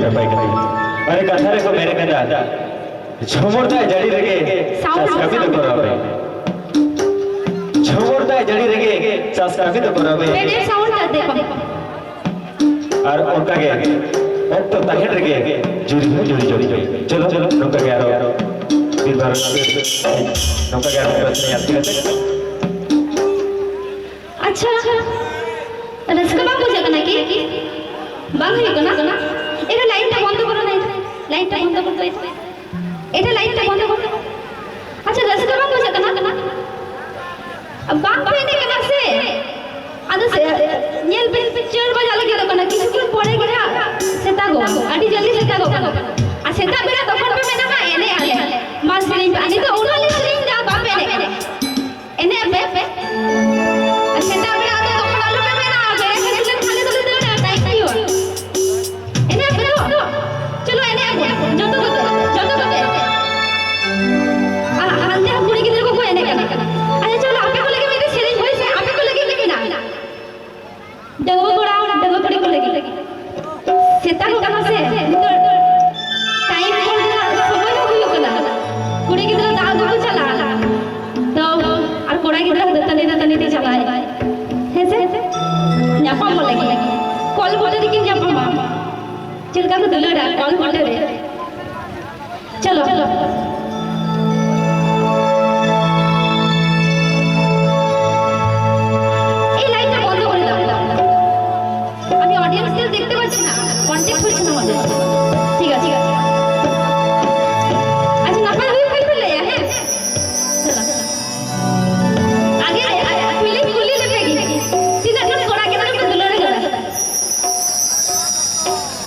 नपाय कथी अरे कथा रे को मेरे कदा झमरदाय जड़ी रेगे चास कभी तो करावे झमरदाय जड़ी रेगे चास कभी तो करावे मेरे साउंड कर दे और उनका के तो ताहेड रेगे जुड़ी जुड़ी चलो चलो नौका के आरो फिर बार नौका के आरो प्रश्न याद करते अच्छा रसका बाबू जगना की बांग है ना এটা লাইনটা বন্ধ করো না লাইনটা বন্ধ করতে এটা লাইনটা বন্ধ করো আচ্ছা রসকা বাবু জগনা अब बांग पे नहीं करना से आधा से नील पे पिक्चर बजा लगे तो करना किसी को पढ़े गिरा सेता गो आधी जल्दी सेता गो आ सेता बेरा तो फट पे ना एने आले मास स्क्रीन आनी तो उन्होंने स्क्रीन जा बाप एने एने पे आ सेता बेरा तो आलू पे ना बेरा के खाली तो ना टाइट की हो एने पे तो चलो एने जो तो आ हंदे पूरी की तेरे को एने करना अरे चलो आपे को लगे मेरे सेरिंग होई से आपे को लगे कि ना डगो पड़ी को लगी सेता को कहां से टाइम को समय हो गयो कना कुड़ी की तरह दाग को चला तो और कोड़ा की तरह तने चला है से न्यापा mo lagi कॉल बोले लेकिन न्यापा मा चिलका को दुलड़ा कॉल बोले रे चलो